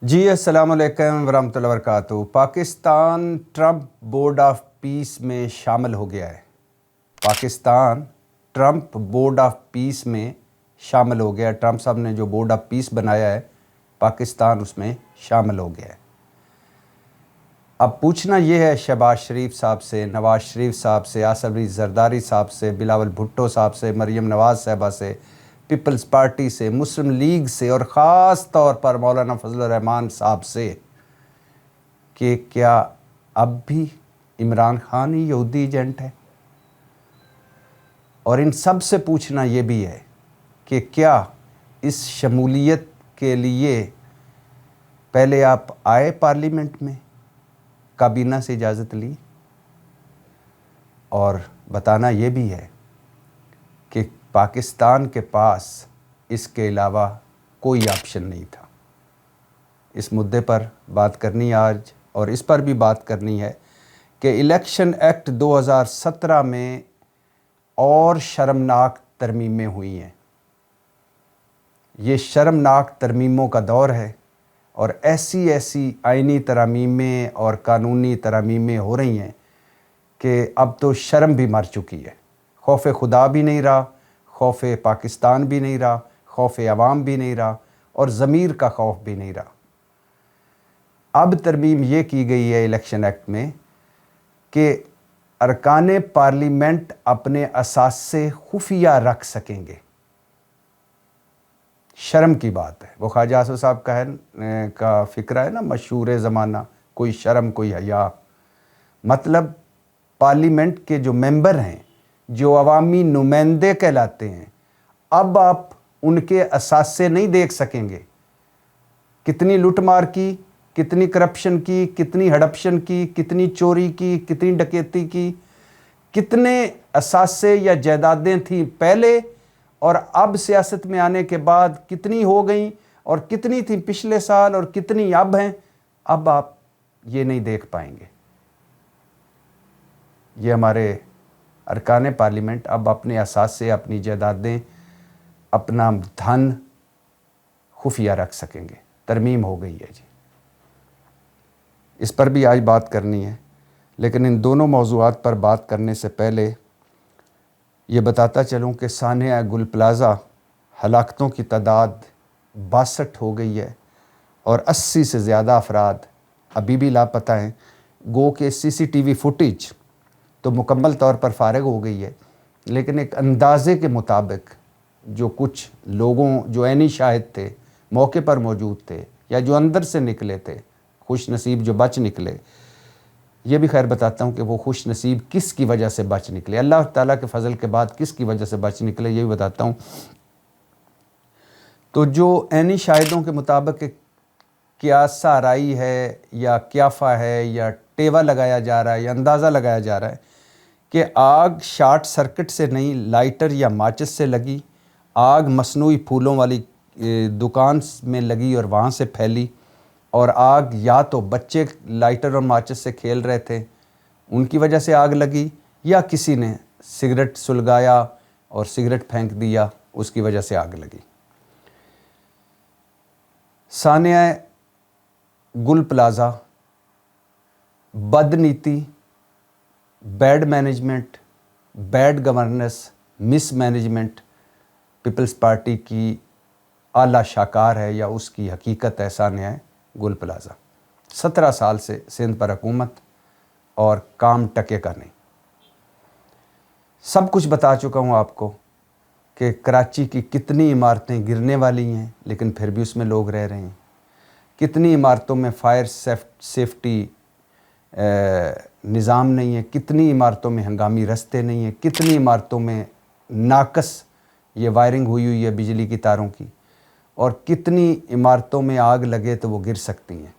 جی السلام علیکم ورحمۃ اللہ وبرکاتہ۔ Pakistan Trump board of peace میں شامل ہو گیا ہے۔ Pakistan Trump board of peace میں شامل ہو گیا ہے۔ ٹرمپ صاحب نے جو بورڈ آف پیس بنایا ہے، پاکستان اس میں شامل ہو گیا ہے۔ اب پوچھنا یہ ہے شہباز شریف صاحب سے، نواز شریف صاحب سے، آصف علی زرداری صاحب سے، بلاول بھٹو صاحب سے، مریم نواز صاحبہ سے، پیپلز پارٹی سے، مسلم لیگ سے، اور خاص طور پر مولانا فضل الرحمان صاحب سے کہ کیا اب بھی عمران خان ہی یہودی ایجنٹ ہے؟ اور ان سب سے پوچھنا یہ بھی ہے کہ کیا اس شمولیت کے لیے پہلے آپ آئے پارلیمنٹ میں، کابینہ سے اجازت لی؟ اور بتانا یہ بھی ہے کہ پاکستان کے پاس اس کے علاوہ کوئی آپشن نہیں تھا۔ اس مدعے پر بات کرنی آج، اور اس پر بھی بات کرنی ہے کہ الیکشن ایکٹ 2017 میں اور شرمناک ترمیمیں ہوئی ہیں۔ یہ شرمناک ترمیموں کا دور ہے، اور ایسی آئینی ترامیم اور قانونی ترامیم ہو رہی ہیں کہ اب تو شرم بھی مر چکی ہے۔ خوف خدا بھی نہیں رہا، خوف پاکستان بھی نہیں رہا، خوف عوام بھی نہیں رہا، اور ضمیر کا خوف بھی نہیں رہا۔ اب ترمیم یہ کی گئی ہے الیکشن ایکٹ میں کہ ارکان پارلیمنٹ اپنے اثاثے خفیہ رکھ سکیں گے۔ شرم کی بات ہے، وہ خواجہ آصف صاحب کا فکرہ ہے نا، مشہور زمانہ، کوئی شرم کوئی حیا۔ مطلب پارلیمنٹ کے جو ممبر ہیں، جو عوامی نمائندے کہلاتے ہیں، اب آپ ان کے اثاثے نہیں دیکھ سکیں گے۔ کتنی لوٹ مار کی، کتنی کرپشن کی، کتنی ہڑپشن کی، کتنی چوری کی، کتنی ڈکیتی کی، کتنے اثاثے یا جائیدادیں تھیں پہلے، اور اب سیاست میں آنے کے بعد کتنی ہو گئیں، اور کتنی تھیں پچھلے سال اور کتنی اب ہیں، اب آپ یہ نہیں دیکھ پائیں گے۔ یہ ہمارے ارکان پارلیمنٹ اب اپنے اثاثے، اپنی جائیدادیں، اپنا دھن خفیہ رکھ سکیں گے۔ ترمیم ہو گئی ہے جی، اس پر بھی آج بات کرنی ہے، لیکن ان دونوں موضوعات پر بات کرنے سے پہلے یہ بتاتا چلوں کہ سانحہ گل پلازہ ہلاکتوں کی تعداد 62 ہو گئی ہے، اور 80 سے زیادہ افراد ابھی بھی لاپتہ ہیں۔ گو کہ CCTV فوٹیج تو مکمل طور پر فارغ ہو گئی ہے، لیکن ایک اندازے کے مطابق جو کچھ لوگوں جو عینی شاہد تھے، موقع پر موجود تھے، یا جو اندر سے نکلے تھے، خوش نصیب جو بچ نکلے، یہ بھی خیر بتاتا ہوں کہ وہ خوش نصیب کس کی وجہ سے بچ نکلے، اللہ تعالیٰ کے فضل کے بعد کس کی وجہ سے بچ نکلے، یہ بھی بتاتا ہوں۔ تو جو عینی شاہدوں کے مطابق کیا سارائی ہے، یا کیافہ ہے، یا ٹیوا لگایا جا رہا ہے، یا اندازہ لگایا جا رہا ہے کہ آگ شارٹ سرکٹ سے نہیں، لائٹر یا ماچس سے لگی، آگ مصنوعی پھولوں والی دکان میں لگی اور وہاں سے پھیلی، اور آگ یا تو بچے لائٹر اور ماچس سے کھیل رہے تھے، ان کی وجہ سے آگ لگی، یا کسی نے سگریٹ سلگایا اور سگریٹ پھینک دیا، اس کی وجہ سے آگ لگی۔ سانحہ گل پلازہ بد نیتی، بیڈ مینجمنٹ، بیڈ گورننس، مس مینجمنٹ پیپلز پارٹی کی اعلیٰ شاکار ہے، یا اس کی حقیقت ہے سانحہ گل پلازہ۔ 17 سال سے سندھ پر حکومت، اور کام ٹکے کا نہیں۔ سب کچھ بتا چکا ہوں آپ کو کہ کراچی کی کتنی عمارتیں گرنے والی ہیں، لیکن پھر بھی اس میں لوگ رہ رہے ہیں۔ کتنی عمارتوں میں فائر سیفٹی نظام نہیں ہے، کتنی عمارتوں میں ہنگامی رستے نہیں ہیں، کتنی عمارتوں میں ناقص یہ وائرنگ ہوئی ہے بجلی کی تاروں کی، اور کتنی عمارتوں میں آگ لگے تو وہ گر سکتی ہیں۔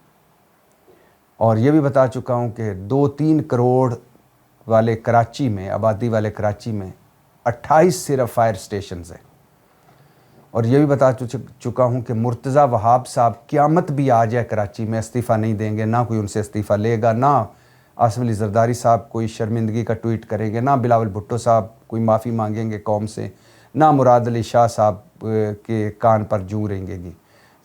اور یہ بھی بتا چکا ہوں کہ 2-3 کروڑ والے کراچی میں، آبادی والے کراچی میں 28 صرف فائر سٹیشنز ہیں۔ اور یہ بھی بتا چکا ہوں کہ مرتضیٰ وہاب صاحب قیامت بھی آ جائے کراچی میں استعفیٰ نہیں دیں گے، نہ کوئی ان سے استعفیٰ لے گا، نہ آصف علی زرداری صاحب کوئی شرمندگی کا ٹویٹ کریں گے، نہ بلاول بھٹو صاحب کوئی معافی مانگیں گے قوم سے، نہ مراد علی شاہ صاحب کے کان پر جوں رہیں گے گی۔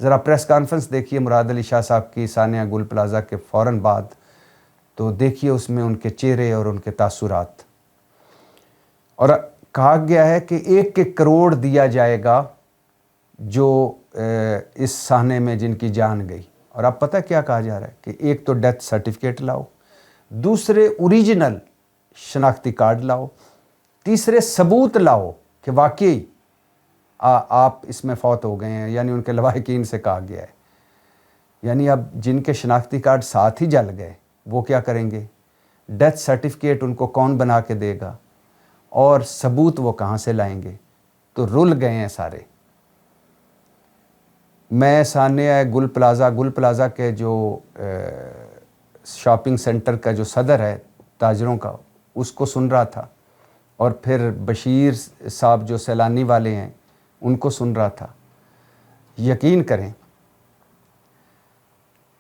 ذرا پریس کانفرنس دیکھیے مراد علی شاہ صاحب کی ثانیہ گل پلازہ کے فوراً بعد، تو دیکھیے اس میں ان کے چہرے اور ان کے تاثرات. اور کہا گیا ہے کہ 1 کروڑ دیا جائے گا جو اس سانحے میں جن کی جان گئی. اور اب پتہ کیا کہا جا رہا ہے کہ ایک تو ڈیتھ سرٹیفکیٹ لاؤ، دوسرے اوریجنل شناختی کارڈ لاؤ، تیسرے ثبوت لاؤ کہ واقعی آپ اس میں فوت ہو گئے ہیں. یعنی ان کے لواحقین سے کہا گیا ہے. یعنی اب جن کے شناختی کارڈ ساتھ ہی جل گئے وہ کیا کریں گے؟ ڈیتھ سرٹیفکیٹ ان کو کون بنا کے دے گا؟ اور ثبوت وہ کہاں سے لائیں گے؟ تو رل گئے ہیں سارے. میں ثانیہ گل پلازہ کے جو شاپنگ سینٹر کا جو صدر ہے تاجروں کا، اس کو سن رہا تھا، اور پھر بشیر صاحب جو سیلانی والے ہیں ان کو سن رہا تھا. یقین کریں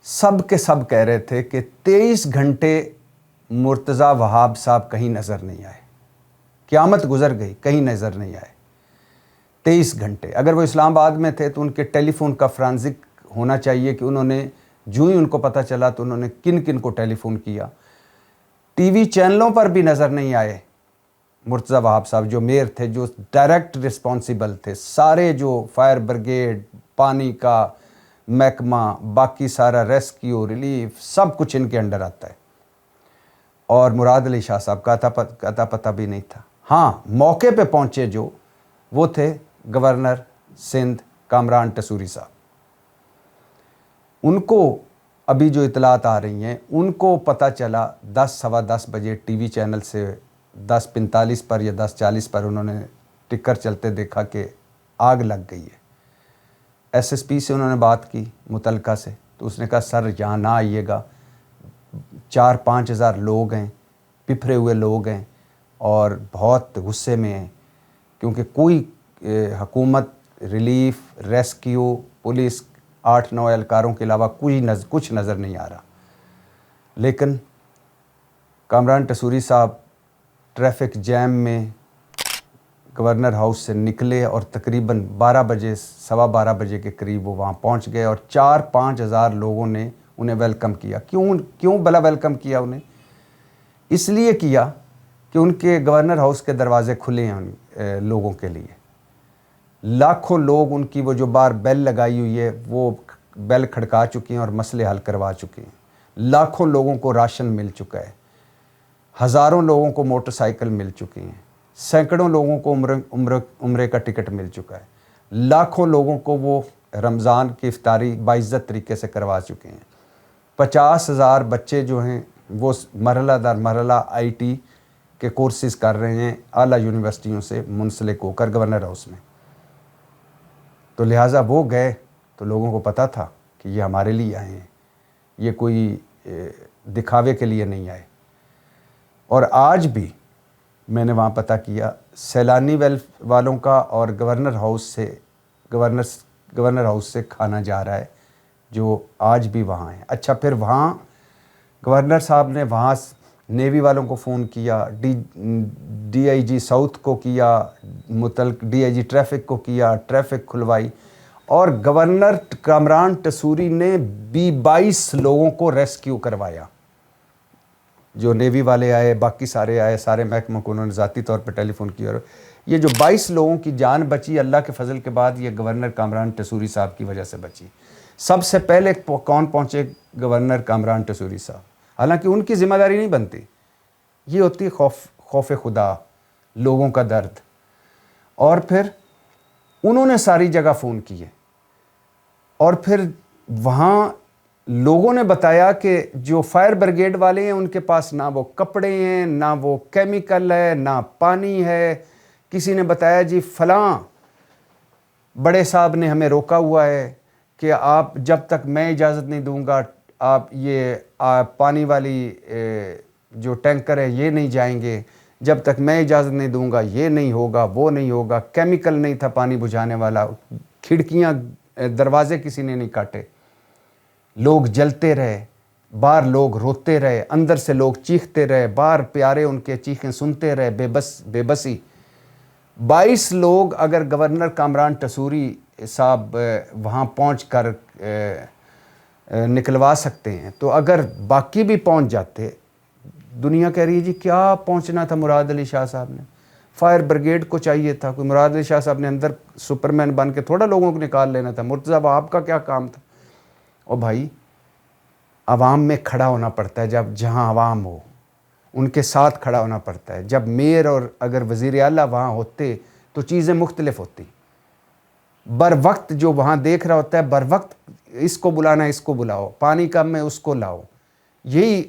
سب کے سب کہہ رہے تھے کہ 23 گھنٹے مرتضیٰ وہاب صاحب کہیں نظر نہیں آئے. قیامت گزر گئی، کہیں نظر نہیں آئے. 23 گھنٹے. اگر وہ اسلام آباد میں تھے تو ان کے ٹیلی فون کا فرانزک ہونا چاہیے کہ انہوں نے جو ہی ان کو پتہ چلا تو انہوں نے کن کن کو ٹیلی فون کیا. ٹی وی چینلوں پر بھی نظر نہیں آئے مرتضیٰ وہاب صاحب جو میئر تھے، جو ڈائریکٹ رسپانسیبل تھے. سارے جو فائر بریگیڈ، پانی کا محکمہ، باقی سارا ریسکیو، ریلیف، سب کچھ ان کے انڈر آتا ہے. اور مراد علی شاہ صاحب کا اتا پتہ بھی نہیں تھا. ہاں موقع پہ پہنچے جو وہ تھے گورنر سندھ کامران ٹسوری صاحب. ان کو ابھی جو اطلاعات آ رہی ہیں ان کو پتہ چلا 10 بجے ٹی وی چینل سے 10:45 پر یا 10:40 پر انہوں نے ٹکر چلتے دیکھا کہ آگ لگ گئی ہے. ایس ایس پی سے انہوں نے بات کی متعلقہ سے، تو اس نے کہا سر یہاں نہ آئیے گا، 4-5 ہزار لوگ ہیں، پپھرے ہوئے لوگ ہیں اور بہت غصے میں ہیں، کیونکہ کوئی حکومت، ریلیف، ریسکیو، پولیس 8-9 اہلکاروں کے علاوہ کچھ نظر نہیں آ رہا. لیکن کامران ٹسوری صاحب ٹریفک جیم میں گورنر ہاؤس سے نکلے اور تقریباً 12 بجے کے قریب وہ وہاں پہنچ گئے، اور 4-5 ہزار لوگوں نے انہیں ویلکم کیا. کیوں بلا ویلکم کیا انہیں؟ اس لیے کیا کہ ان کے گورنر ہاؤس کے دروازے کھلے ہیں لوگوں کے لیے. لاکھوں لوگ ان کی وہ جو بار بیل لگائی ہوئی ہے وہ بیل کھڑکا چکے ہیں اور مسئلے حل کروا چکے ہیں. لاکھوں لوگوں کو راشن مل چکا ہے، ہزاروں لوگوں کو موٹر سائیکل مل چکے ہیں، سینکڑوں لوگوں کو عمرے کا ٹکٹ مل چکا ہے، لاکھوں لوگوں کو وہ رمضان کی افطاری باعزت طریقے سے کروا چکے ہیں. 50,000 بچے جو ہیں وہ مرحلہ در مرحلہ IT کے کورسز کر رہے ہیں اعلیٰ یونیورسٹیوں سے منسلک ہو کر گورنر ہاؤس میں. تو لہٰذا وہ گئے تو لوگوں کو پتہ تھا کہ یہ ہمارے لیے آئے ہیں، یہ کوئی دکھاوے کے لیے نہیں آئے. اور آج بھی میں نے وہاں پتہ کیا سیلانی والوں کا اور گورنر ہاؤس سے کھانا جا رہا ہے جو آج بھی وہاں ہیں. اچھا پھر وہاں گورنر صاحب نے وہاں نیوی والوں کو فون کیا، DIG ساؤتھ کو کیا، متعلق DIG ٹریفک کو کیا، ٹریفک کھلوائی، اور گورنر کامران ٹسوری نے 22 لوگوں کو ریسکیو کروایا. جو نیوی والے آئے، باقی سارے آئے، سارے محکموں کو انہوں نے ذاتی طور پہ ٹیلی فون کیا، اور یہ جو 22 لوگوں کی جان بچی اللہ کے فضل کے بعد یہ گورنر کامران ٹسوری صاحب کی وجہ سے بچی. سب سے پہلے کون پہنچے؟ گورنر کامران ٹسوری صاحب. حالانکہ ان کی ذمہ داری نہیں بنتی، یہ ہوتی خوف خدا، لوگوں کا درد. اور پھر انہوں نے ساری جگہ فون کیے، اور پھر وہاں لوگوں نے بتایا کہ جو فائر بریگیڈ والے ہیں ان کے پاس نہ وہ کپڑے ہیں، نہ وہ کیمیکل ہے، نہ پانی ہے. کسی نے بتایا جی فلاں بڑے صاحب نے ہمیں روکا ہوا ہے کہ آپ جب تک میں اجازت نہیں دوں گا آپ یہ پانی والی جو ٹینکر ہے یہ نہیں جائیں گے، جب تک میں اجازت نہیں دوں گا یہ نہیں ہوگا، وہ نہیں ہوگا. کیمیکل نہیں تھا پانی بجھانے والا، کھڑکیاں دروازے کسی نے نہیں کاٹے. لوگ جلتے رہے، باہر لوگ روتے رہے، اندر سے لوگ چیختے رہے، باہر پیارے ان کے چیخیں سنتے رہے، بے بسی. 22 لوگ اگر گورنر کامران ٹسوری صاحب وہاں پہنچ کر نکلوا سکتے ہیں، تو اگر باقی بھی پہنچ جاتے، دنیا کہہ رہی ہے جی کیا پہنچنا تھا مراد علی شاہ صاحب نے، فائر بریگیڈ کو چاہیے تھا، کوئی مراد علی شاہ صاحب نے اندر سپرمین بن کے تھوڑا لوگوں کو نکال لینا تھا، مرتضیٰ وہاب کا کیا کام تھا؟ اور بھائی عوام میں کھڑا ہونا پڑتا ہے، جب جہاں عوام ہو ان کے ساتھ کھڑا ہونا پڑتا ہے. جب میئر اور اگر وزیر اعلیٰ وہاں ہوتے تو چیزیں مختلف ہوتی. بر وقت جو وہاں دیکھ رہا ہوتا ہے، بر وقت اس کو بلانا، اس کو بلاؤ، پانی کم ہے اس کو لاؤ. یہی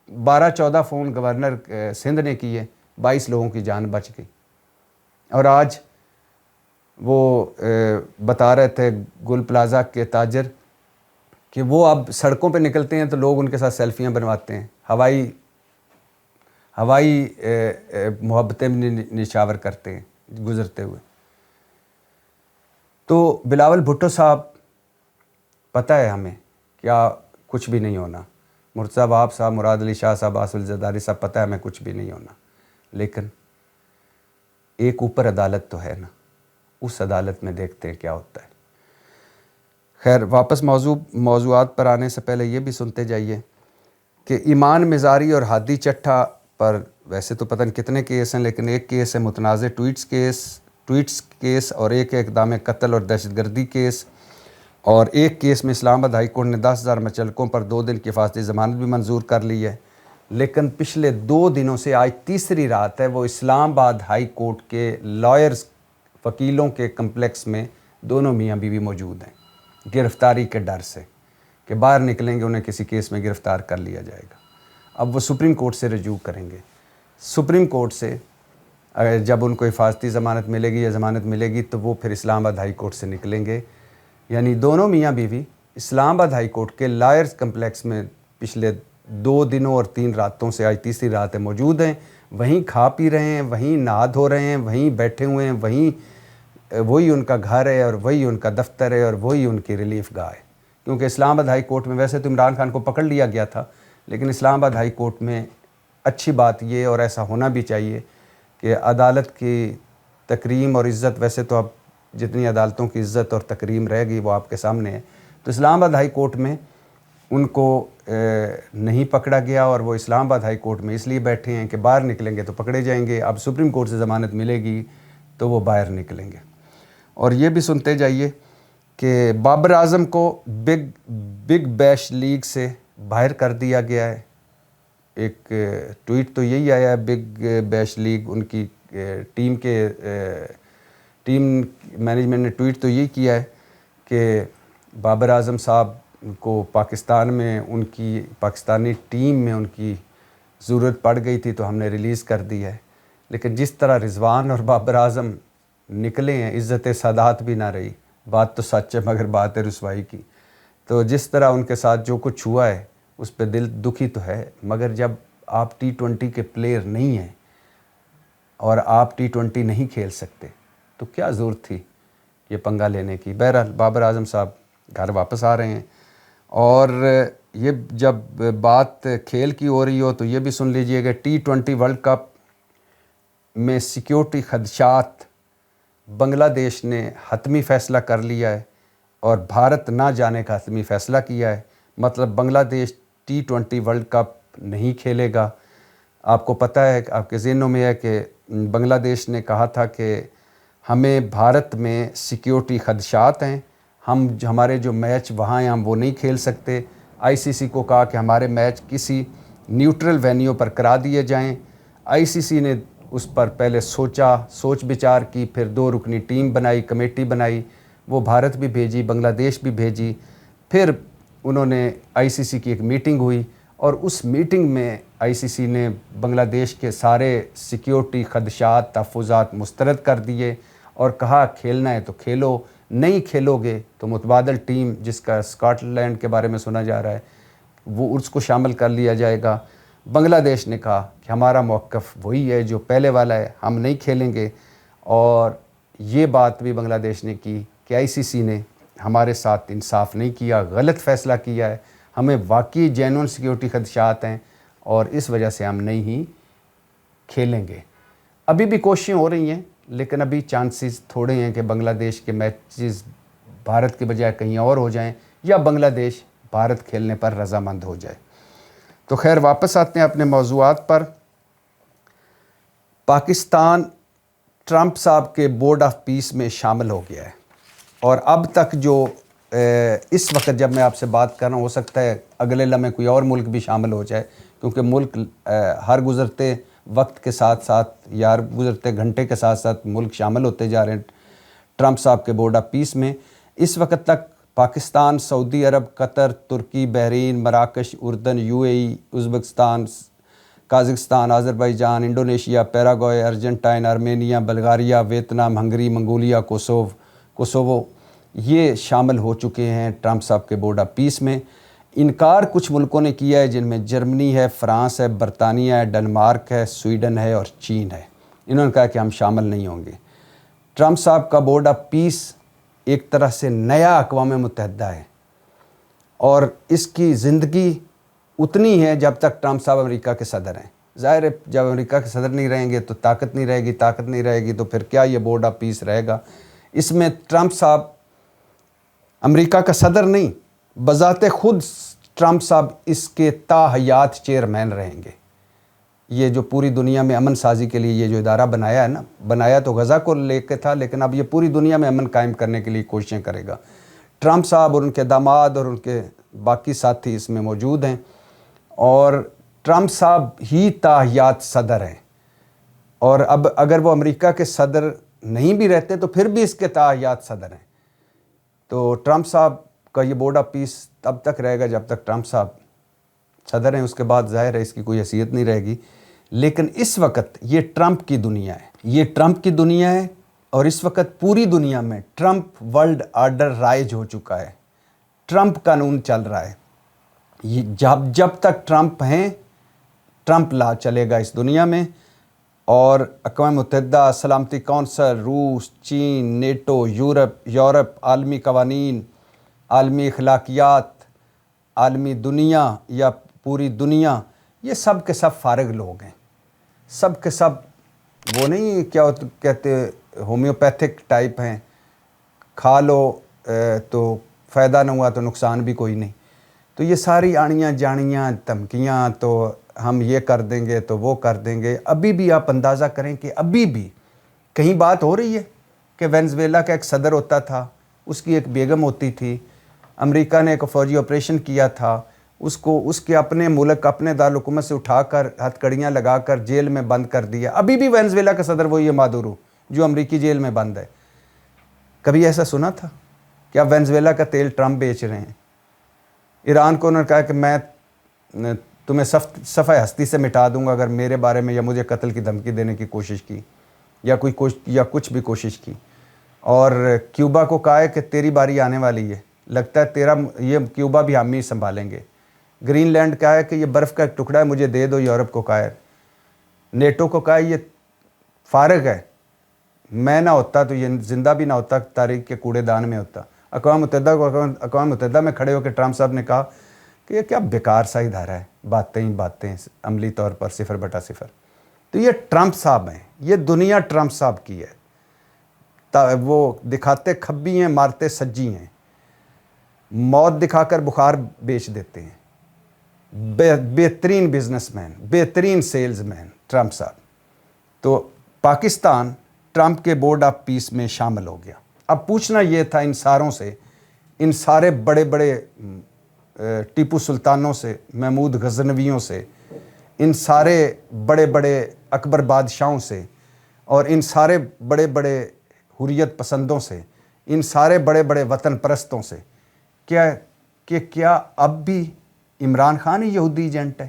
12-14 فون گورنر سندھ نے کیے، 22 لوگوں کی جان بچ گئی. اور آج وہ بتا رہے تھے گل پلازا کے تاجر کہ وہ اب سڑکوں پہ نکلتے ہیں تو لوگ ان کے ساتھ سیلفیاں بنواتے ہیں، ہوائی محبتیں نشاور کرتے ہیں گزرتے ہوئے. تو بلاول بھٹو صاحب پتہ ہے ہمیں کیا کچھ بھی نہیں ہونا، مرتضیٰ وہاب صاحب، مراد علی شاہ صاحب، آصف الزرداری صاحب، پتہ ہے ہمیں کچھ بھی نہیں ہونا، لیکن ایک اوپر عدالت تو ہے نا، اس عدالت میں دیکھتے ہیں کیا ہوتا ہے. خیر واپس موضوعات پر آنے سے پہلے یہ بھی سنتے جائیے کہ ایمان مزاری اور ہادی چٹھا پر ویسے تو پتہ نہیں کتنے کیس ہیں، لیکن ایک کیس ہے متنازع ٹویٹس کیس اور ایک اقدام قتل اور دہشت گردی کیس، اور ایک کیس میں اسلام آباد ہائی کورٹ نے 10,000 مچلقوں پر 2 دن کی حفاظتی ضمانت بھی منظور کر لی ہے. لیکن پچھلے 2 دنوں سے آج تیسری رات ہے، وہ اسلام آباد ہائی کورٹ کے لائرز وکیلوں کے کمپلیکس میں دونوں میاں بیوی موجود ہیں، گرفتاری کے ڈر سے کہ باہر نکلیں گے انہیں کسی کیس میں گرفتار کر لیا جائے گا. اب وہ سپریم کورٹ سے رجوع کریں گے. سپریم کورٹ سے جب ان کو حفاظتی ضمانت ملے گی یا ضمانت ملے گی تو وہ پھر اسلام آباد ہائی کورٹ سے نکلیں گے. یعنی دونوں میاں بیوی اسلام آباد ہائی کورٹ کے لائرز کمپلیکس میں پچھلے 2 دنوں اور 3 راتوں سے آج تیسری رات ہے موجود ہیں. وہیں کھا پی رہے ہیں، وہیں نہا دھو رہے ہیں، وہیں بیٹھے ہوئے ہیں، وہی ان کا گھر ہے اور وہی ان کا دفتر ہے اور وہی ان کی ریلیف گاہ ہے. کیونکہ اسلام آباد ہائی کورٹ میں ویسے تو عمران خان کو پکڑ لیا گیا تھا، لیکن اسلام آباد ہائی کورٹ میں اچھی بات یہ، اور ایسا ہونا بھی چاہیے، کہ عدالت کی تکریم اور عزت، ویسے تو اب جتنی عدالتوں کی عزت اور تکریم رہے گی وہ آپ کے سامنے ہے، تو اسلام آباد ہائی کورٹ میں ان کو نہیں پکڑا گیا، اور وہ اسلام آباد ہائی کورٹ میں اس لیے بیٹھے ہیں کہ باہر نکلیں گے تو پکڑے جائیں گے. اب سپریم کورٹ سے ضمانت ملے گی تو وہ باہر نکلیں گے. اور یہ بھی سنتے جائیے کہ بابر اعظم کو بگ بیش لیگ سے باہر کر دیا گیا ہے. ایک ٹویٹ تو یہی آیا ہے، بگ بیش لیگ ان کی ٹیم مینجمنٹ نے ٹویٹ تو یہی کیا ہے کہ بابر اعظم صاحب کو پاکستان میں ان کی پاکستانی ٹیم میں ان کی ضرورت پڑ گئی تھی تو ہم نے ریلیز کر دی ہے. لیکن جس طرح رضوان اور بابر اعظم نکلے ہیں، عزت سادات بھی نہ رہی. بات تو سچ ہے مگر بات ہے رسوائی کی. تو جس طرح ان کے ساتھ جو کچھ ہوا ہے اس پہ دل دکھی تو ہے، مگر جب آپ T20 کے پلیئر نہیں ہیں اور آپ T20 نہیں کھیل سکتے تو کیا ضرورت تھی یہ پنگا لینے کی. بہرحال بابر اعظم صاحب گھر واپس آ رہے ہیں. اور یہ جب بات کھیل کی ہو رہی ہو تو یہ بھی سن لیجئے کہ T20 ورلڈ کپ میں سیکیورٹی خدشات بنگلہ دیش نے حتمی فیصلہ کر لیا ہے اور بھارت نہ جانے کا حتمی فیصلہ کیا ہے. مطلب بنگلہ دیش T20 ورلڈ کپ نہیں کھیلے گا. آپ کو پتہ ہے، آپ کے ذہنوں میں ہے کہ بنگلہ دیش نے کہا تھا کہ ہمیں بھارت میں سیکیورٹی خدشات ہیں، ہمارے جو میچ وہاں ہیں ہم وہ نہیں کھیل سکتے. ICC کو کہا کہ ہمارے میچ کسی نیوٹرل وینیو پر کرا دیے جائیں. ICC نے اس پر پہلے سوچ بچار کی، پھر 2 رکنی ٹیم بنائی، کمیٹی بنائی، وہ بھارت بھی بھیجی، بنگلہ دیش بھی بھیجی. پھر انہوں نے ICC کی ایک میٹنگ ہوئی اور اس میٹنگ میں ICC نے بنگلہ دیش کے سارے سیکیورٹی خدشات، تحفظات مسترد کر دیے اور کہا کھیلنا ہے تو کھیلو، نہیں کھیلو گے تو متبادل ٹیم جس کا اسکاٹ لینڈ کے بارے میں سنا جا رہا ہے وہ اس کو شامل کر لیا جائے گا. بنگلہ دیش نے کہا کہ ہمارا موقف وہی ہے جو پہلے والا ہے، ہم نہیں کھیلیں گے. اور یہ بات بھی بنگلہ دیش نے کی کہ ICC نے ہمارے ساتھ انصاف نہیں کیا، غلط فیصلہ کیا ہے، ہمیں واقعی جینون سیکیورٹی خدشات ہیں اور اس وجہ سے ہم نہیں ہی کھیلیں گے. ابھی بھی کوششیں ہو رہی ہیں لیکن ابھی چانسز تھوڑے ہیں کہ بنگلہ دیش کے میچز بھارت کے بجائے کہیں اور ہو جائیں یا بنگلہ دیش بھارت کھیلنے پر رضامند ہو جائے۔ تو خیر واپس آتے ہیں اپنے موضوعات پر۔ پاکستان ٹرمپ صاحب کے بورڈ آف پیس میں شامل ہو گیا ہے، اور اب تک جو اس وقت جب میں آپ سے بات کر رہا ہوں، ہو سکتا ہے اگلے لمحے کوئی اور ملک بھی شامل ہو جائے، کیونکہ ملک ہر گزرتے وقت کے ساتھ ساتھ یا ہر گزرتے گھنٹے کے ساتھ ساتھ ملک شامل ہوتے جا رہے ہیں ٹرمپ صاحب کے بورڈ آف پیس میں۔ اس وقت تک پاکستان، سعودی عرب، قطر، ترکی، بحرین، مراکش، اردن، UAE، Uzbekistan, Kazakhstan, Azerbaijan, Indonesia, Paraguay, Argentina, Armenia, Bulgaria, Vietnam, Hungary, Mongolia, Kosovo یہ شامل ہو چکے ہیں ٹرمپ صاحب کے بورڈ آف پیس میں۔ انکار کچھ ملکوں نے کیا ہے، جن میں جرمنی ہے، فرانس ہے، برطانیہ ہے، ڈنمارک ہے، سویڈن ہے اور چین ہے۔ انہوں نے کہا کہ ہم شامل نہیں ہوں گے۔ ٹرمپ صاحب کا بورڈ آف پیس ایک طرح سے نیا اقوام متحدہ ہے، اور اس کی زندگی اتنی ہے جب تک ٹرمپ صاحب امریکہ کے صدر ہیں۔ ظاہر ہے جب امریکہ کے صدر نہیں رہیں گے تو طاقت نہیں رہے گی تو پھر کیا یہ بورڈ آف پیس رہے گا۔ اس میں ٹرمپ صاحب امریکہ کا صدر نہیں، بذات خود ٹرمپ صاحب اس کے تا حیات چیئرمین رہیں گے۔ یہ جو پوری دنیا میں امن سازی کے لیے یہ جو ادارہ بنایا ہے نا، بنایا تو غزہ کو لے کے تھا، لیکن اب یہ پوری دنیا میں امن قائم کرنے کے لیے کوششیں کرے گا۔ ٹرمپ صاحب اور ان کے داماد اور ان کے باقی ساتھی اس میں موجود ہیں، اور ٹرمپ صاحب ہی تا حیات صدر ہیں، اور اب اگر وہ امریکہ کے صدر نہیں بھی رہتے تو پھر بھی اس کے تا حیات صدر ہیں۔ تو ٹرمپ صاحب کا یہ بورڈ آف پیس تب تک رہے گا جب تک ٹرمپ صاحب صدر ہیں، اس کے بعد ظاہر ہے اس کی کوئی حیثیت نہیں رہے گی۔ لیکن اس وقت یہ ٹرمپ کی دنیا ہے، یہ ٹرمپ کی دنیا ہے، اور اس وقت پوری دنیا میں ٹرمپ ورلڈ آرڈر رائج ہو چکا ہے، ٹرمپ قانون چل رہا ہے۔ یہ جب تک ٹرمپ ہیں ٹرمپ لا چلے گا اس دنیا میں، اور اقوام متحدہ، سلامتی کونسل، روس، چین، نیٹو، یورپ، عالمی قوانین، عالمی اخلاقیات، عالمی دنیا یا پوری دنیا، یہ سب کے سب فارغ لوگ ہیں، سب کے سب وہ نہیں کیا کہتے ہومیوپیتھک ٹائپ ہیں، کھا لو تو فائدہ نہ ہوا تو نقصان بھی کوئی نہیں۔ تو یہ ساری آڑیاں جانیاں دھمکیاں، تو ہم یہ کر دیں گے تو وہ کر دیں گے۔ ابھی بھی آپ اندازہ کریں کہ ابھی بھی کہیں بات ہو رہی ہے کہ وینزویلا کا ایک صدر ہوتا تھا، اس کی ایک بیگم ہوتی تھی، امریکہ نے ایک فوجی آپریشن کیا تھا، اس کو اس کے اپنے ملک، اپنے دارالحکومت سے اٹھا کر ہتھ کڑیاں لگا کر جیل میں بند کر دیا۔ ابھی بھی وینزویلا کا صدر وہی ہے مادورو، جو امریکی جیل میں بند ہے۔ کبھی ایسا سنا تھا؟ کیا وینزویلا کا تیل ٹرمپ بیچ رہے ہیں؟ ایران کو انہوں نے کہا کہ میں تمہیں صفحہ ہستی سے مٹا دوں گا اگر میرے بارے میں یا مجھے قتل کی دھمکی دینے کی کوشش کی یا کچھ بھی کوشش کی۔ اور کیوبا کو کہا ہے کہ تیری باری آنے والی ہے، لگتا ہے یہ کیوبا بھی ہم ہی سنبھالیں گے۔ گرین لینڈ کہا ہے کہ یہ برف کا ایک ٹکڑا ہے، مجھے دے دو، یورپ کو کہا ہے۔ نیٹو کو کہا ہے یہ فارغ ہے، میں نہ ہوتا تو یہ زندہ بھی نہ ہوتا، تاریخ کے کوڑے دان میں ہوتا۔ اقوام متحدہ میں کھڑے ہو کے ٹرمپ صاحب نے کہا کہ یہ کیا بیکار سا ادارہ ہے، باتیں ہی باتیں، عملی طور پر 0/0۔ تو یہ ٹرمپ صاحب ہیں، یہ دنیا ٹرمپ صاحب کی ہے۔ وہ دکھاتے کھبی ہیں، مارتے سجی ہیں، موت دکھا کر بخار بیچ دیتے ہیں، بہترین بزنس مین، بہترین سیلز مین ٹرمپ صاحب۔ تو پاکستان ٹرمپ کے بورڈ آف پیس میں شامل ہو گیا۔ اب پوچھنا یہ تھا ان ساروں سے، ان سارے بڑے بڑے ٹیپو سلطانوں سے، محمود غزنویوں سے، ان سارے بڑے بڑے اکبر بادشاہوں سے، اور ان سارے بڑے بڑے حریت پسندوں سے، ان سارے بڑے بڑے وطن پرستوں سے، کیا اب بھی عمران خان ہی یہودی ایجنٹ ہے؟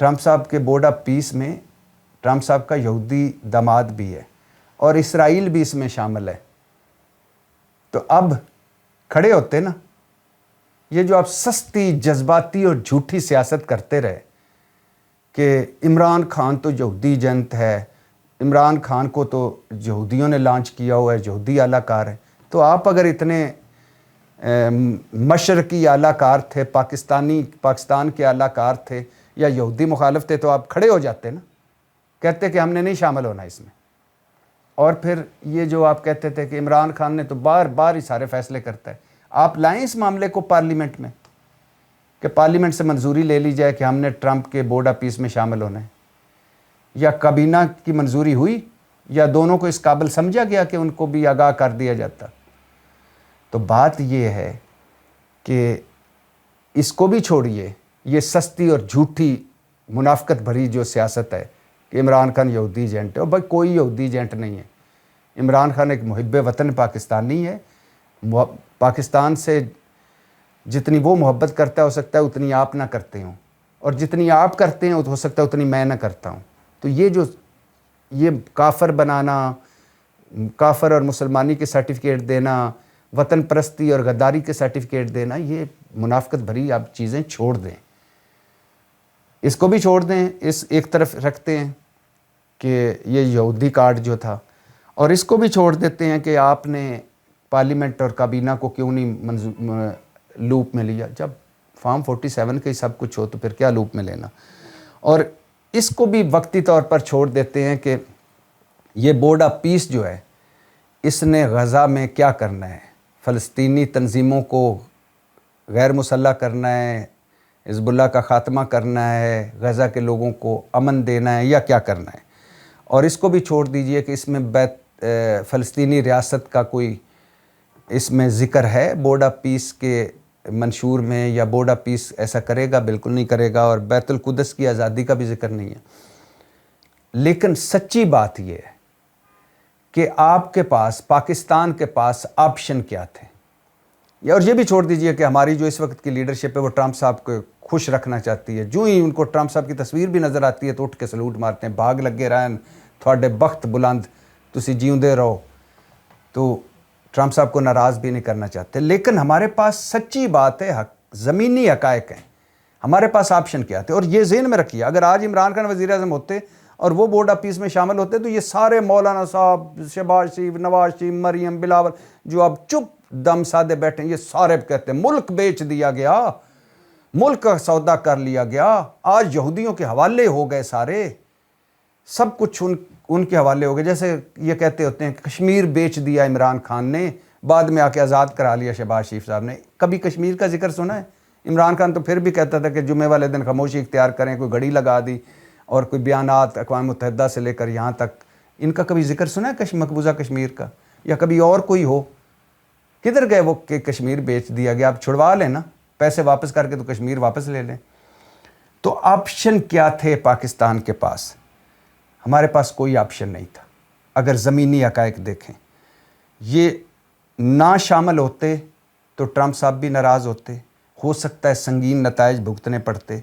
ٹرمپ صاحب کے بورڈ آف پیس میں ٹرمپ صاحب کا یہودی داماد بھی ہے، اور اسرائیل بھی اس میں شامل ہے۔ تو اب کھڑے ہوتے نا، یہ جو آپ سستی، جذباتی اور جھوٹی سیاست کرتے رہے کہ عمران خان تو یہودی ایجنٹ ہے، عمران خان کو تو یہودیوں نے لانچ کیا ہوا ہے، یہودی اعلیٰ کار ہے، تو آپ اگر اتنے مشرقی اعلیٰ کار تھے، پاکستان کے اعلیٰ کار تھے یا یہودی مخالف تھے، تو آپ کھڑے ہو جاتے نا، کہتے کہ ہم نے نہیں شامل ہونا اس میں۔ اور پھر یہ جو آپ کہتے تھے کہ عمران خان نے تو بار بار ہی سارے فیصلے کرتا ہے، آپ لائیں اس معاملے کو پارلیمنٹ میں کہ پارلیمنٹ سے منظوری لے لی جائے کہ ہم نے ٹرمپ کے بورڈ آف پیس میں شامل ہونا ہے، یا کابینہ کی منظوری ہوئی، یا دونوں کو اس قابل سمجھا گیا کہ ان کو بھی آگاہ کر دیا جاتا۔ تو بات یہ ہے کہ اس کو بھی چھوڑیے، یہ سستی اور جھوٹی منافقت بھری جو سیاست ہے کہ عمران خان یہودی ایجنٹ ہے، اور بھائی کوئی یہودی ایجنٹ نہیں ہے۔ عمران خان ایک محب وطن پاکستانی ہے، پاکستان سے جتنی وہ محبت کرتا ہے ہو سکتا ہے اتنی آپ نہ کرتے ہوں، اور جتنی آپ کرتے ہیں ہو سکتا ہے اتنی میں نہ کرتا ہوں۔ تو یہ کافر بنانا، کافر اور مسلمانی کے سرٹیفکیٹ دینا، وطن پرستی اور غداری کے سرٹیفکیٹ دینا، یہ منافقت بھری آپ چیزیں چھوڑ دیں، اس کو بھی چھوڑ دیں۔ اس ایک طرف رکھتے ہیں کہ یہ یہودی کارڈ جو تھا، اور اس کو بھی چھوڑ دیتے ہیں کہ آپ نے پارلیمنٹ اور کابینہ کو کیوں نہیں لوپ میں لیا۔ جب فارم 47 کا ہی سب کچھ ہو تو پھر کیا لوپ میں لینا۔ اور اس کو بھی وقتی طور پر چھوڑ دیتے ہیں کہ یہ بورڈ آف پیس جو ہے اس نے غزہ میں کیا کرنا ہے، فلسطینی تنظیموں کو غیر مسلح کرنا ہے، حزب اللہ کا خاتمہ کرنا ہے، غزہ کے لوگوں کو امن دینا ہے، یا کیا کرنا ہے۔ اور اس کو بھی چھوڑ دیجئے کہ اس میں فلسطینی ریاست کا کوئی اس میں ذکر ہے بورڈ آف پیس کے منشور میں، یا بورڈ آف پیس ایسا کرے گا؟ بالکل نہیں کرے گا، اور بیت القدس کی آزادی کا بھی ذکر نہیں ہے۔ لیکن سچی بات یہ ہے کہ آپ کے پاس، پاکستان کے پاس آپشن کیا تھے؟ اور یہ بھی چھوڑ دیجئے کہ ہماری جو اس وقت کی لیڈرشپ ہے وہ ٹرمپ صاحب کو خوش رکھنا چاہتی ہے، جو ہی ان کو ٹرمپ صاحب کی تصویر بھی نظر آتی ہے تو اٹھ کے سلوٹ مارتے ہیں، بھاگ لگے رہن تھوڑے بخت بلند، تسی جیوندے رہو۔ تو ٹرمپ صاحب کو ناراض بھی نہیں کرنا چاہتے۔ لیکن ہمارے پاس سچی بات ہے، زمینی حقائق ہیں، ہمارے پاس آپشن کیا تھے۔ اور یہ ذہن میں رکھیے، اگر آج عمران خان وزیر اعظم ہوتے اور وہ بورڈ آف پیس میں شامل ہوتے تو یہ سارے مولانا صاحب، شہباز شریف، نواز شریف، مریم، بلاول، جو اب چپ دم سادے بیٹھے ہیں، یہ سارے کہتے ہیں ملک بیچ دیا گیا، ملک کا سودا کر لیا گیا، آج یہودیوں کے حوالے ہو گئے، سارے سب کچھ ان کے حوالے ہو گئے۔ جیسے یہ کہتے ہوتے ہیں کہ کشمیر بیچ دیا عمران خان نے، بعد میں آ کے آزاد کرا لیا شہباز شریف صاحب نے۔ کبھی کشمیر کا ذکر سنا ہے؟ عمران خان تو پھر بھی کہتا تھا کہ جمعے والے دن خاموشی اختیار کریں، کوئی گھڑی لگا دی، اور کوئی بیانات اقوام متحدہ سے لے کر یہاں تک، ان کا کبھی ذکر سنا ہے مقبوضہ کشمیر کا؟ یا کبھی اور کوئی ہو؟ کدھر گئے وہ کہ کشمیر بیچ دیا گیا؟ آپ چھڑوا لیں نا، پیسے واپس کر کے تو کشمیر واپس لے لیں۔ تو آپشن کیا تھے پاکستان کے پاس؟ ہمارے پاس کوئی آپشن نہیں تھا۔ اگر زمینی حقائق دیکھیں، یہ نہ شامل ہوتے تو ٹرمپ صاحب بھی ناراض ہوتے، ہو سکتا ہے سنگین نتائج بھگتنے پڑتے،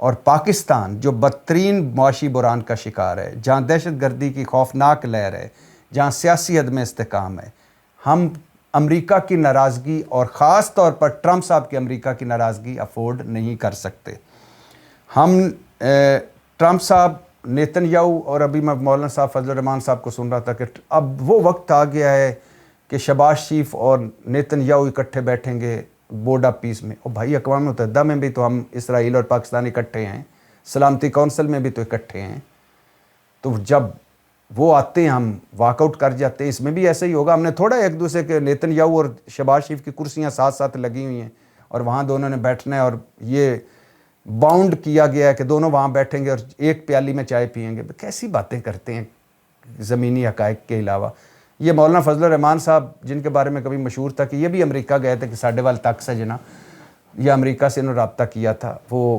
اور پاکستان جو بدترین معاشی بحران کا شکار ہے، جہاں دہشت گردی کی خوفناک لہر ہے، جہاں سیاسی عدم استحکام ہے، ہم امریکہ کی ناراضگی اور خاص طور پر ٹرمپ صاحب کی امریکہ کی ناراضگی افورڈ نہیں کر سکتے۔ ہم ٹرمپ صاحب، نیتن یاہو، اور ابھی میں مولانا صاحب فضل الرحمان صاحب کو سن رہا تھا کہ اب وہ وقت آ گیا ہے کہ شہباز شریف اور نیتن یاہو اکٹھے بیٹھیں گے بورڈ آف پیس میں۔ اور بھائی اقوام متحدہ میں بھی تو ہم اسرائیل اور پاکستان اکٹھے ہیں، سلامتی کونسل میں بھی تو اکٹھے ہیں۔ تو جب وہ آتے ہیں ہم واک آؤٹ کر جاتے ہیں، اس میں بھی ایسے ہی ہوگا۔ ہم نے تھوڑا ایک دوسرے کے، نیتن یاہو اور شہباز شریف کی کرسیاں ساتھ ساتھ لگی ہوئی ہیں اور وہاں دونوں نے بیٹھنا ہے، اور یہ باؤنڈ کیا گیا ہے کہ دونوں وہاں بیٹھیں گے اور ایک پیالی میں چائے پئیں گے۔ کیسی باتیں کرتے ہیں زمینی حقائق کے علاوہ۔ یہ مولانا فضل الرحمان صاحب، جن کے بارے میں کبھی مشہور تھا کہ یہ بھی امریکہ گئے تھے کہ ساڈے وال تک سجنا، یا امریکہ سے انہوں رابطہ کیا تھا، وہ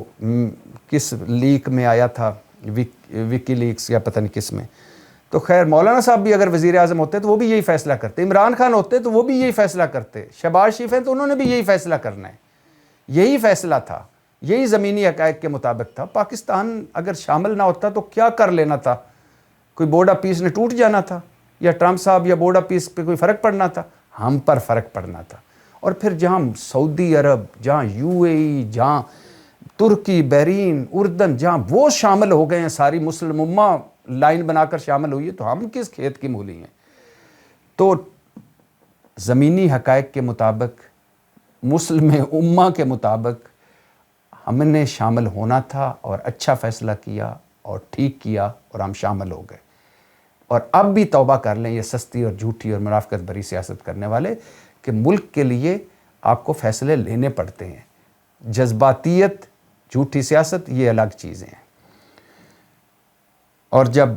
کس لیک میں آیا تھا، وکی لیکس یا پتہ نہیں کس میں۔ تو خیر، مولانا صاحب بھی اگر وزیر اعظم ہوتے تو وہ بھی یہی فیصلہ کرتے، عمران خان ہوتے تو وہ بھی یہی فیصلہ کرتے، شہباز شریف ہیں تو انہوں نے بھی یہی فیصلہ کرنا ہے۔ یہی فیصلہ تھا، یہی زمینی حقائق کے مطابق تھا۔ پاکستان اگر شامل نہ ہوتا تو کیا کر لینا تھا؟ کوئی بورڈ آف پیس نے ٹوٹ جانا تھا، یا ٹرمپ صاحب یا بورڈ آف پیس پہ کوئی فرق پڑنا تھا؟ ہم پر فرق پڑنا تھا۔ اور پھر جہاں سعودی عرب، جہاں UAE، جہاں ترکی، بحرین، اردن، جہاں وہ شامل ہو گئے ہیں، ساری مسلم امہ لائن بنا کر شامل ہوئی ہے، تو ہم کس کھیت کی مولی ہیں؟ تو زمینی حقائق کے مطابق، مسلم امہ کے مطابق ہم نے شامل ہونا تھا، اور اچھا فیصلہ کیا اور ٹھیک کیا، اور ہم شامل ہو گئے۔ اور اب بھی توبہ کر لیں یہ سستی اور جھوٹی اور منافقت بھری سیاست کرنے والے کہ ملک کے لیے آپ کو فیصلے لینے پڑتے ہیں. جذباتیت، جھوٹی سیاست یہ الگ چیزیں ہیں. اور جب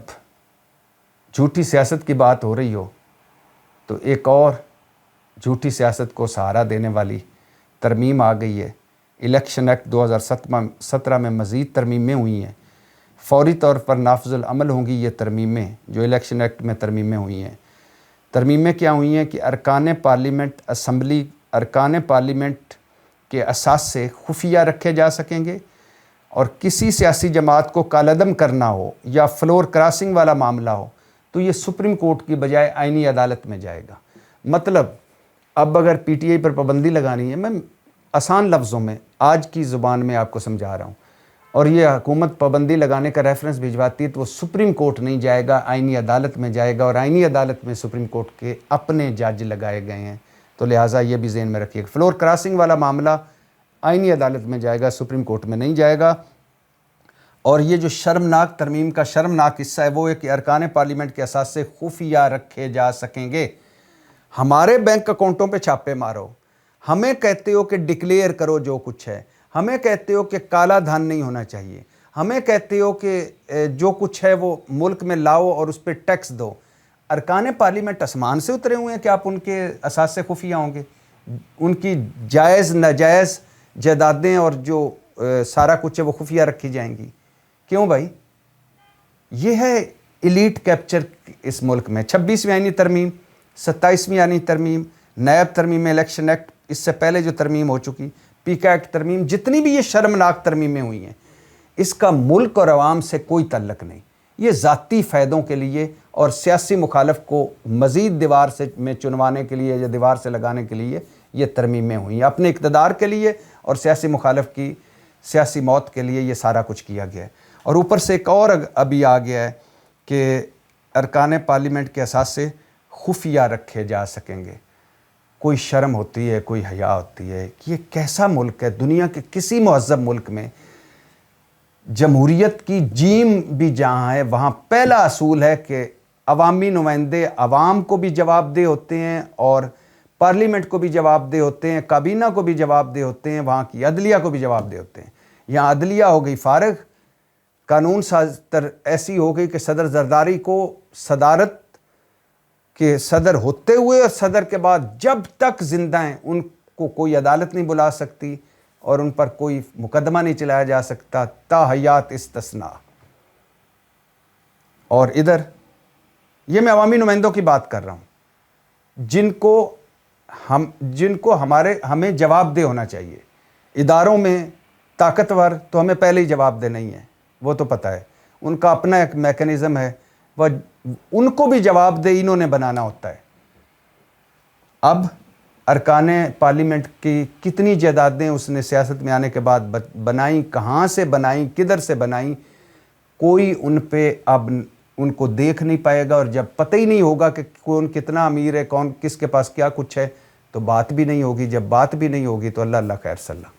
جھوٹی سیاست کی بات ہو رہی ہو تو ایک اور جھوٹی سیاست کو سہارا دینے والی ترمیم آ گئی ہے. الیکشن ایکٹ 2017 میں مزید ترمیمیں ہوئی ہیں. فوری طور پر نافذ العمل ہوں گی یہ ترمیمیں جو الیکشن ایکٹ میں ترمیمیں ہوئی ہیں. ترمیمیں کیا ہوئی ہیں کہ ارکان پارلیمنٹ کے اثاثے خفیہ رکھے جا سکیں گے، اور کسی سیاسی جماعت کو کالعدم کرنا ہو یا فلور کراسنگ والا معاملہ ہو تو یہ سپریم کورٹ کی بجائے آئینی عدالت میں جائے گا. مطلب اب اگر پی ٹی آئی پر پابندی لگانی ہے، میں آسان لفظوں میں آج کی زبان میں آپ کو سمجھا رہا ہوں، اور یہ حکومت پابندی لگانے کا ریفرنس بھجواتی ہے تو وہ سپریم کورٹ نہیں جائے گا، آئینی عدالت میں جائے گا، اور آئینی عدالت میں سپریم کورٹ کے اپنے جج لگائے گئے ہیں. تو لہٰذا یہ بھی ذہن میں رکھیے کہ فلور کراسنگ والا معاملہ آئینی عدالت میں جائے گا، سپریم کورٹ میں نہیں جائے گا. اور یہ جو شرمناک ترمیم کا شرمناک حصہ ہے وہ ہے کہ ارکان پارلیمنٹ کے اثاثے خفیہ رکھے جا سکیں گے. ہمارے بینک اکاؤنٹوں پہ چھاپے مارو، ہمیں کہتے ہو کہ ڈکلیئر کرو جو کچھ ہے، ہمیں کہتے ہو کہ کالا دھن نہیں ہونا چاہیے، ہمیں کہتے ہو کہ جو کچھ ہے وہ ملک میں لاؤ اور اس پہ ٹیکس دو. ارکان پارلیمنٹ آسمان سے اترے ہوئے ہیں کہ آپ ان کے اثاثے خفیہ ہوں گے؟ ان کی جائز ناجائز جائیدادیں اور جو سارا کچھ ہے وہ خفیہ رکھی جائیں گی؟ کیوں بھائی؟ یہ ہے ایلیٹ کیپچر اس ملک میں. 26ویں آئینی ترمیم، 27ویں آئینی ترمیم، نیب ترمیم الیکشن ایکٹ، اس سے پہلے جو ترمیم ہو چکی، پیکا ایکٹ ترمیم، جتنی بھی یہ شرمناک ترمیمیں ہوئی ہیں اس کا ملک اور عوام سے کوئی تعلق نہیں. یہ ذاتی فائدوں کے لیے اور سیاسی مخالف کو مزید دیوار میں چنوانے کے لیے یا دیوار سے لگانے کے لیے یہ ترمیمیں ہوئی ہیں. اپنے اقتدار کے لیے اور سیاسی مخالف کی سیاسی موت کے لیے یہ سارا کچھ کیا گیا ہے. اور اوپر سے ایک اور ابھی آ گیا ہے کہ ارکان پارلیمنٹ کے اثاثے خفیہ رکھے جا سکیں گے. کوئی شرم ہوتی ہے، کوئی حیا ہوتی ہے؟ یہ کیسا ملک ہے؟ دنیا کے کسی مہذب ملک میں جمہوریت کی جیم بھی جہاں ہے وہاں پہلا اصول ہے کہ عوامی نمائندے عوام کو بھی جواب دہ ہوتے ہیں اور پارلیمنٹ کو بھی جواب دہ ہوتے ہیں، کابینہ کو بھی جواب دہ ہوتے ہیں، وہاں کی عدلیہ کو بھی جواب دہ ہوتے ہیں. یہاں عدلیہ ہو گئی فارغ، قانون ساز ایسی ہو گئی کہ صدر زرداری کو صدارت کے صدر ہوتے ہوئے اور صدر کے بعد جب تک زندہ ہیں ان کو کوئی عدالت نہیں بلا سکتی اور ان پر کوئی مقدمہ نہیں چلایا جا سکتا تا حیات استثناء. اور ادھر یہ میں عوامی نمائندوں کی بات کر رہا ہوں جن کو ہمیں جواب دہ ہونا چاہیے. اداروں میں طاقتور تو ہمیں پہلے ہی جواب دہ نہیں ہے، وہ تو پتہ ہے، ان کا اپنا ایک میکنزم ہے، وہ ان کو بھی جواب دہ انہوں نے بنانا ہوتا ہے. اب ارکان پارلیمنٹ کی کتنی جائیدادیں اس نے سیاست میں آنے کے بعد بنائیں، کہاں سے بنائیں، کدھر سے بنائیں، کوئی ان پہ اب ان کو دیکھ نہیں پائے گا. اور جب پتہ ہی نہیں ہوگا کہ کون کتنا امیر ہے، کون کس کے پاس کیا کچھ ہے، تو بات بھی نہیں ہوگی. جب بات بھی نہیں ہوگی تو اللہ اللہ خیر صلی اللہ.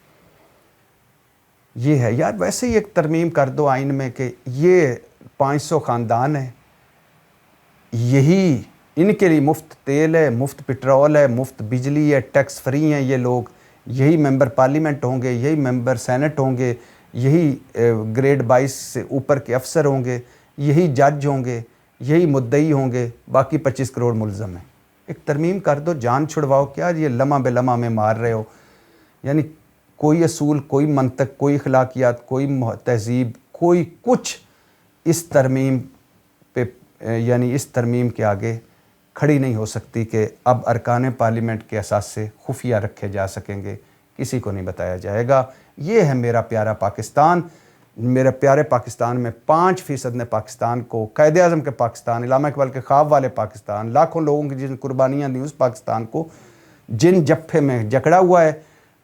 یہ ہے یار. ویسے ہی ایک ترمیم کر دو آئین میں کہ یہ 500 خاندان ہیں، یہی ان کے لیے مفت تیل ہے، مفت پٹرول ہے، مفت بجلی ہے، ٹیکس فری ہیں یہ لوگ، یہی ممبر پارلیمنٹ ہوں گے، یہی ممبر سینٹ ہوں گے، یہی گریڈ 22 سے اوپر کے افسر ہوں گے، یہی جج ہوں گے، یہی مدعی ہوں گے، باقی 25 کروڑ ملزم ہیں. ایک ترمیم کر دو، جان چھڑواؤ. کیا یہ لمحہ بے لمحہ میں مار رہے ہو؟ یعنی کوئی اصول، کوئی منطق، کوئی اخلاقیات، کوئی تہذیب، کوئی کچھ اس ترمیم پہ یعنی اس ترمیم کے آگے کھڑی نہیں ہو سکتی کہ اب ارکان پارلیمنٹ کے اثاثے خفیہ رکھے جا سکیں گے. کسی کو نہیں بتایا جائے گا. یہ ہے میرا پیارا پاکستان. میرے پیارے پاکستان میں 5% نے پاکستان کو، قائد اعظم کے پاکستان، علامہ اقبال کے خواب والے پاکستان، لاکھوں لوگوں کی جن قربانیاں دیں اس پاکستان کو جن جپھے میں جکڑا ہوا ہے.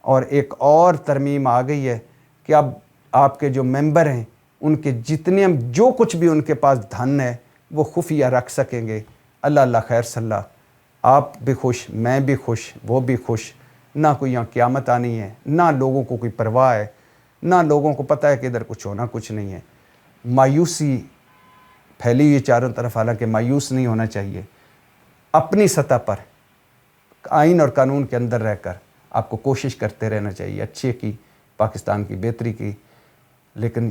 اور ایک اور ترمیم آ گئی ہے کہ اب آپ کے جو ممبر ہیں ان کے جتنے جو کچھ بھی ان کے پاس دھن ہے وہ خفیہ رکھ سکیں گے. اللہ اللہ خیر صلی اللہ. آپ بھی خوش، میں بھی خوش، وہ بھی خوش. نہ کوئی یہاں قیامت آنی ہے، نہ لوگوں کو کوئی پرواہ ہے، نہ لوگوں کو پتہ ہے کہ ادھر کچھ ہونا کچھ نہیں ہے. مایوسی پھیلی ہوئی چاروں طرف، حالانکہ مایوس نہیں ہونا چاہیے. اپنی سطح پر آئین اور قانون کے اندر رہ کر آپ کو کوشش کرتے رہنا چاہیے اچھے کی، پاکستان کی بہتری کی. لیکن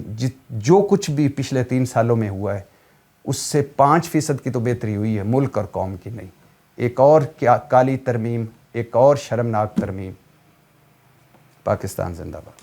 جو کچھ بھی پچھلے 3 سالوں میں ہوا ہے اس سے 5% کی تو بہتری ہوئی ہے، ملک اور قوم کی نہیں. ایک اور کالی ترمیم، ایک اور شرمناک ترمیم. پاکستان زندہ باد.